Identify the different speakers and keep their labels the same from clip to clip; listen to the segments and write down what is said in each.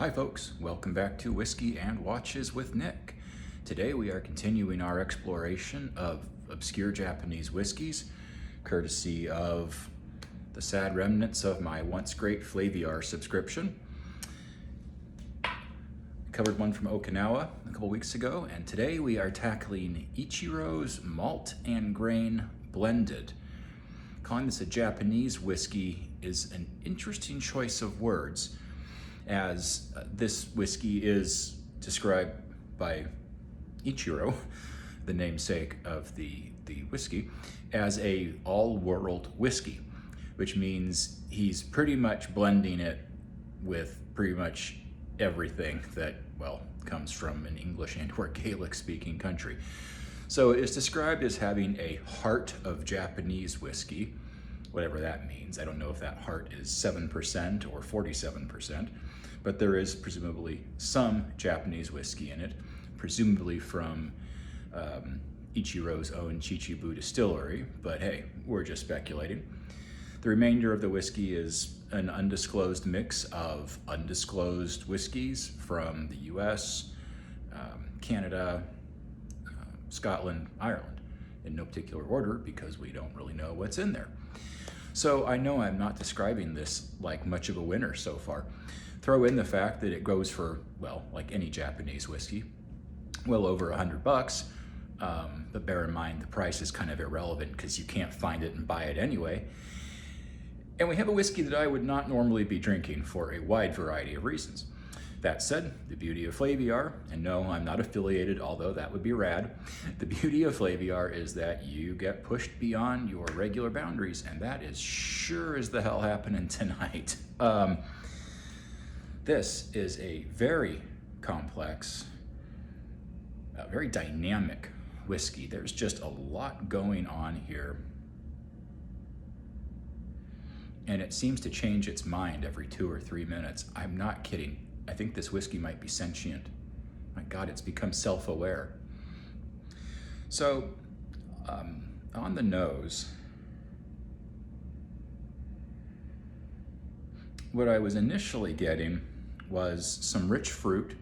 Speaker 1: Hi folks, welcome back to Whiskey and Watches with Nick. Today we are continuing our exploration of obscure Japanese whiskeys, courtesy of the sad remnants of my once great Flaviar subscription. Covered one from Okinawa a couple weeks ago, and today we are tackling Ichiro's Malt and Grain Blended. Calling this a Japanese whiskey is an interesting choice of words, as this whiskey is described by Ichiro, the namesake of the whiskey, as a all-world whiskey, which means he's pretty much blending it with pretty much everything that, well, comes from an English and or Gaelic speaking country. So it's described as having a heart of Japanese whiskey, whatever that means. I don't know if that heart is 7% or 47%, but there is presumably some Japanese whiskey in it, presumably from Ichiro's own Chichibu distillery, but hey, we're just speculating. The remainder of the whiskey is an undisclosed mix of undisclosed whiskeys from the US, Canada, Scotland, Ireland, in no particular order because we don't really know what's in there. So I know I'm not describing this like much of a winner so far. Throw in the fact that it goes for, well, like any Japanese whiskey, well over $100, but bear in mind the price is kind of irrelevant because you can't find it and buy it anyway. And we have a whiskey that I would not normally be drinking for a wide variety of reasons. That said, the beauty of Flaviar, and no, I'm not affiliated, although that would be rad. The beauty of Flaviar is that you get pushed beyond your regular boundaries, and that is sure as the hell happening tonight. This is a very complex, very dynamic whiskey. There's just a lot going on here. And it seems to change its mind every 2 or 3 minutes. I'm not kidding. I think this whiskey might be sentient. My God, it's become self-aware. So, on the nose, what I was initially getting was some rich fruit,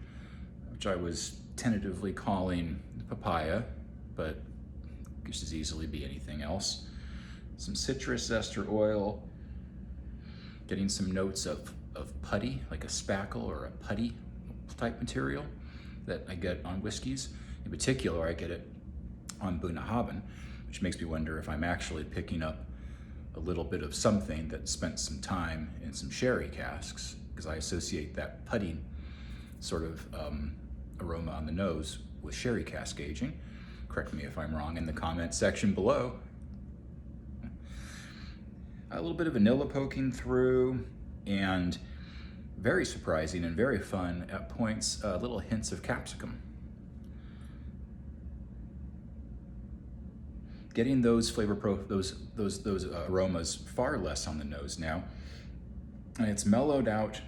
Speaker 1: which I was tentatively calling papaya, but could just as easily be anything else. Some citrus zest or oil, getting some notes of putty, like a spackle or a putty type material that I get on whiskeys. In particular, I get it on Bunnahabhain, which makes me wonder if I'm actually picking up a little bit of something that spent some time in some sherry casks, because I associate that putty sort of aroma on the nose with sherry cask aging. Correct me if I'm wrong in the comment section below. A little bit of vanilla poking through, and very surprising and very fun at points, little hints of capsicum. Getting those those aromas far less on the nose now, and it's mellowed out.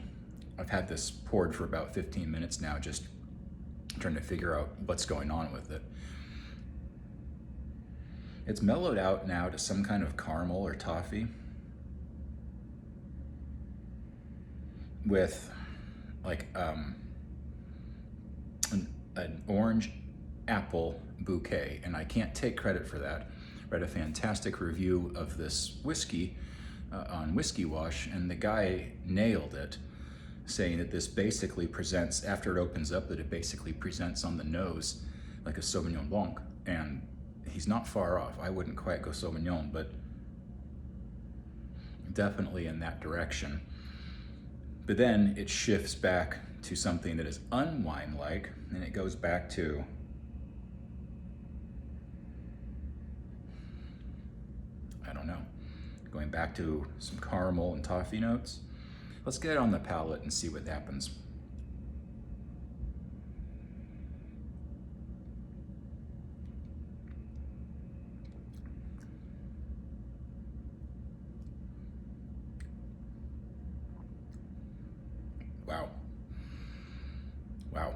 Speaker 1: I've had this poured for about 15 minutes now, just trying to figure out what's going on with it. It's mellowed out now to some kind of caramel or toffee, with like an orange apple bouquet, and I can't take credit for that. Read a fantastic review of this whiskey on Whiskey Wash, and the guy nailed it, saying that this basically presents, after it opens up, that it basically presents on the nose like a Sauvignon Blanc, and he's not far off. I wouldn't quite go Sauvignon, but definitely in that direction. But then it shifts back to something that is unwine-like, and it goes back to I don't know, going back to some caramel and toffee notes. Let's get it on the palate and see what happens. Wow. Wow.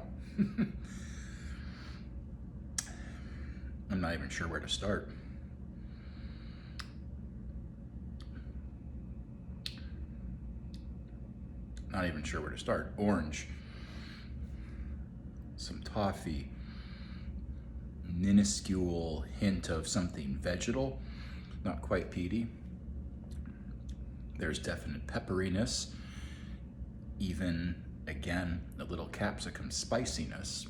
Speaker 1: I'm not even sure where to start. Not even sure where to start. Orange, some toffee, minuscule hint of something vegetal, not quite peaty. There's definite pepperiness, even, again, a little capsicum spiciness.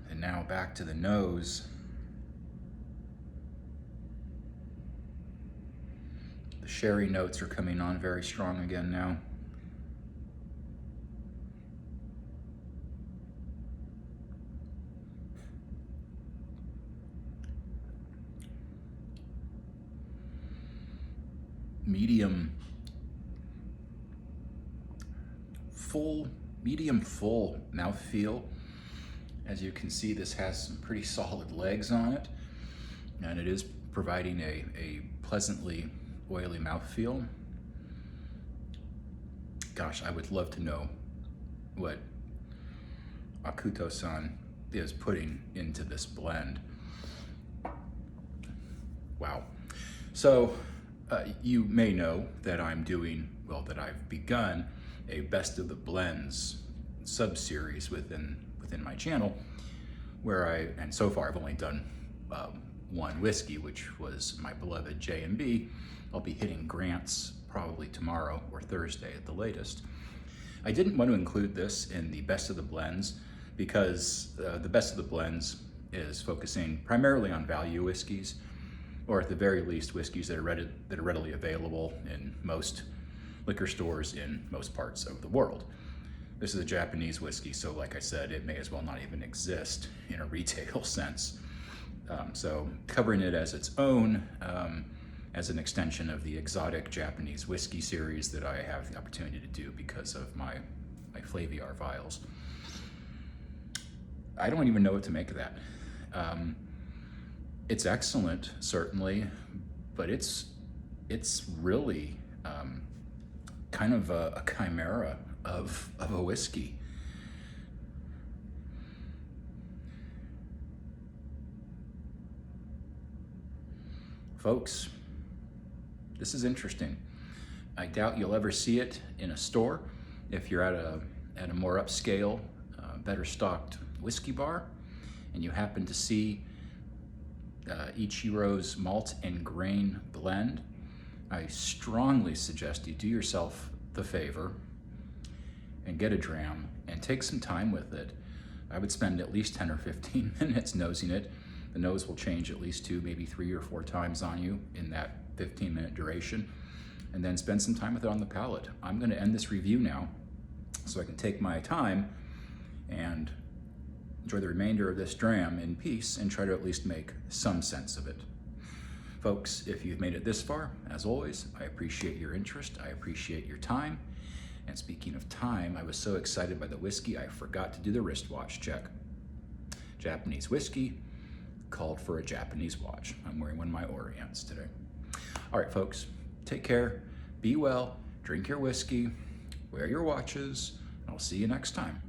Speaker 1: And now back to the nose. The sherry notes are coming on very strong again now. Medium full mouthfeel. As you can see, this has some pretty solid legs on it, and it is providing a pleasantly oily mouthfeel. Gosh, I would love to know what Akuto-san is putting into this blend. Wow. So you may know that I'm doing, well, that I've begun a best of the blends sub-series within my channel, where and so far I've only done one whiskey, which was my beloved J&B. I'll be hitting Grant's probably tomorrow or Thursday at the latest. I didn't want to include this in the best of the blends because the best of the blends is focusing primarily on value whiskeys, or at the very least whiskeys that are readily available in most liquor stores in most parts of the world. This is a Japanese whiskey, so like I said, it may as well not even exist in a retail sense. So covering it as its own, as an extension of the exotic Japanese whiskey series that I have the opportunity to do because of my Flaviar vials. I don't even know what to make of that. It's excellent, certainly, but it's really kind of a chimera of a whiskey. Folks, this is interesting. I doubt you'll ever see it in a store. If you're at a more upscale, better stocked whiskey bar, and you happen to see Ichiro's Malt and Grain blend, I strongly suggest you do yourself the favor and get a dram and take some time with it. I would spend at least 10 or 15 minutes nosing it. The nose will change at least 2, maybe 3 or 4 times on you in that 15-minute duration, and then spend some time with it on the palate. I'm going to end this review now so I can take my time and enjoy the remainder of this dram in peace and try to at least make some sense of it. Folks, if you've made it this far, as always, I appreciate your interest, I appreciate your time. And speaking of time, I was so excited by the whiskey, I forgot to do the wristwatch check. Japanese whiskey called for a Japanese watch. I'm wearing one of my Orients today. All right, folks, take care, be well, drink your whiskey, wear your watches, and I'll see you next time.